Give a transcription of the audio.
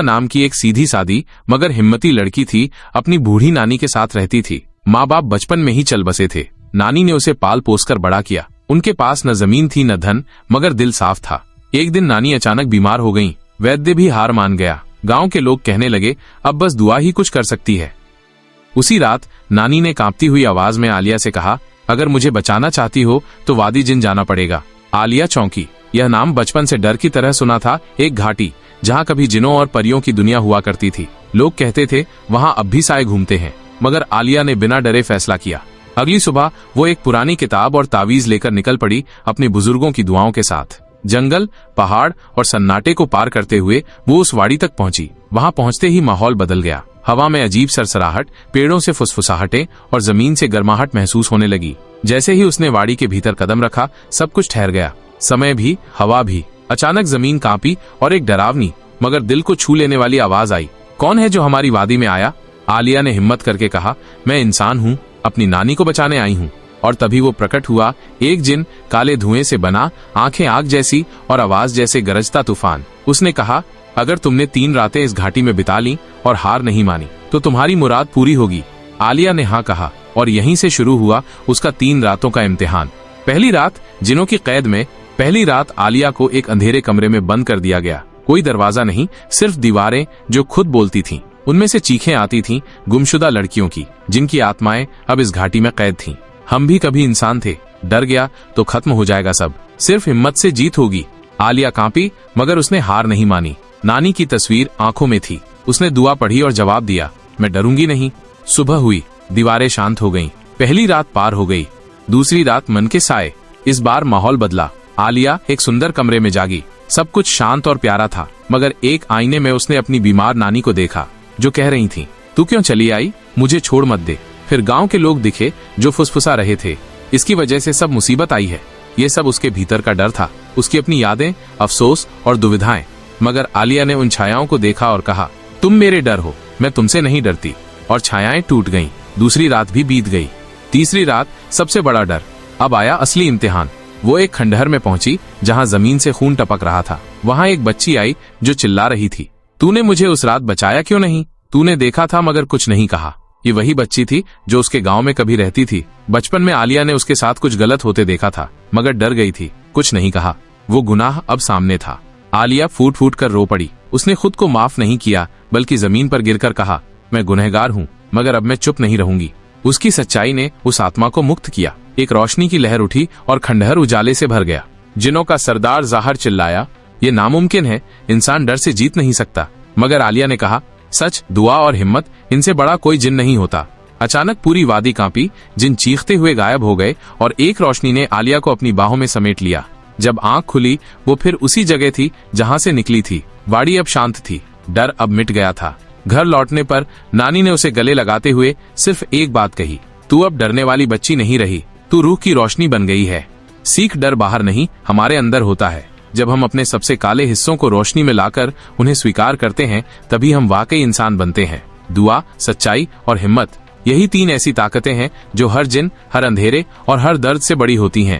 नाम की एक सीधी सादी मगर हिम्मती लड़की थी, अपनी बूढ़ी नानी के साथ रहती थी। माँ बाप बचपन में ही चल बसे थे। नानी ने उसे पाल पोस कर बड़ा किया। उनके पास न जमीन थी न धन, मगर दिल साफ था। एक दिन नानी अचानक बीमार हो गईं। वैद्य भी हार मान गया। गांव के लोग कहने लगे, अब बस दुआ ही कुछ कर सकती है। उसी रात नानी ने कांपती हुई आवाज में आलिया से कहा, अगर मुझे बचाना चाहती हो तो वादी जिन जाना पड़ेगा। आलिया चौंकी। यह नाम बचपन से डर की तरह सुना था। एक घाटी जहाँ कभी जिनों और परियों की दुनिया हुआ करती थी। लोग कहते थे वहाँ अब भी साए घूमते हैं, मगर आलिया ने बिना डरे फैसला किया। अगली सुबह वो एक पुरानी किताब और तावीज लेकर निकल पड़ी, अपने बुजुर्गों की दुआओं के साथ। जंगल, पहाड़ और सन्नाटे को पार करते हुए वो उस वाड़ी तक पहुंची। वहां पहुंचते ही माहौल बदल गया। हवा में अजीब सरसराहट, पेड़ों से फुसफुसाहटें और जमीन से गर्माहट महसूस होने लगी। जैसे ही उसने वाड़ी के भीतर कदम रखा, सब कुछ ठहर गया। समय भी, हवा भी। अचानक जमीन कांपी और एक डरावनी मगर दिल को छू लेने वाली आवाज आई। कौन है जो हमारी वादी में आया? आलिया ने हिम्मत करके कहा, मैं इंसान हूँ, अपनी नानी को बचाने आई हूँ। और तभी वो प्रकट हुआ, एक जिन, काले धुएं से बना, आंखें आग जैसी और आवाज जैसे गरजता तूफान। उसने कहा, अगर तुमने 3 रातें इस घाटी में बिता ली और हार नहीं मानी तो तुम्हारी मुराद पूरी होगी। आलिया ने हाँ कहा और यहीं से शुरू हुआ उसका 3 रातों का इम्तिहान। पहली रात जिनों की कैद में। पहली रात आलिया को एक अंधेरे कमरे में बंद कर दिया गया। कोई दरवाजा नहीं, सिर्फ दीवारें जो खुद बोलती थीं। उनमें से चीखें आती थीं, गुमशुदा लड़कियों की, जिनकी आत्माएं अब इस घाटी में कैद थीं। हम भी कभी इंसान थे, डर गया तो खत्म हो जाएगा सब, सिर्फ हिम्मत से जीत होगी। आलिया कांपी मगर उसने हार नहीं मानी। नानी की तस्वीर आंखों में थी। उसने दुआ पढ़ी और जवाब दिया, मैं डरूंगी नहीं। सुबह हुई, दीवारें शांत हो गईं। पहली रात पार हो गई। दूसरी रात मन के साए। इस बार माहौल बदला। आलिया एक सुंदर कमरे में जागी। सब कुछ शांत और प्यारा था, मगर एक आईने में उसने अपनी बीमार नानी को देखा, जो कह रही थी, तू क्यों चली आई, मुझे छोड़ मत दे। फिर गांव के लोग दिखे जो फुसफुसा रहे थे, इसकी वजह से सब मुसीबत आई है। ये सब उसके भीतर का डर था, उसकी अपनी यादें, अफसोस और दुविधाएं। मगर आलिया ने उन छायाओं को देखा और कहा, तुम मेरे डर हो, मैं तुमसे नहीं डरती। और छायाएं टूट गईं। दूसरी रात भी बीत गई। तीसरी रात सबसे बड़ा डर। अब आया असली इम्तिहान। वो एक खंडहर में पहुंची जहां जमीन से खून टपक रहा था। वहां एक बच्ची आई जो चिल्ला रही थी, तूने मुझे उस रात बचाया क्यों नहीं? तूने देखा था मगर कुछ नहीं कहा। ये वही बच्ची थी जो उसके गांव में कभी रहती थी। बचपन में आलिया ने उसके साथ कुछ गलत होते देखा था, मगर डर गई थी, कुछ नहीं कहा। वो गुनाह अब सामने था। आलिया फूट फूट कर रो पड़ी। उसने खुद को माफ नहीं किया, बल्कि जमीन पर गिरकर कहा, मैं गुनहगार हूँ, मगर अब मैं चुप नहीं रहूंगी। उसकी सच्चाई ने उस आत्मा को मुक्त किया। एक रोशनी की लहर उठी और खंडहर उजाले से भर गया। जिनों का सरदार जाहर चिल्लाया, ये नामुमकिन है, इंसान डर से जीत नहीं सकता। मगर आलिया ने कहा, सच, दुआ और हिम्मत, इनसे बड़ा कोई जिन नहीं होता। अचानक पूरी वादी कांपी। जिन चीखते हुए गायब हो गए और एक रोशनी ने आलिया को अपनी बाहों में समेट लिया। जब आंख खुली, वो फिर उसी जगह थी जहां से निकली थी। वाड़ी अब शांत थी, डर अब मिट गया था। घर लौटने पर नानी ने उसे गले लगाते हुए सिर्फ एक बात कही, तू अब डरने वाली बच्ची नहीं रही, तू रूह की रोशनी बन गई है। सीख डर बाहर नहीं, हमारे अंदर होता है। जब हम अपने सबसे काले हिस्सों को रोशनी में लाकर उन्हें स्वीकार करते हैं, तभी हम वाकई इंसान बनते हैं। दुआ, सच्चाई और हिम्मत, यही 3 ऐसी ताकतें हैं जो हर जिन, हर अंधेरे और हर दर्द से बड़ी होती हैं।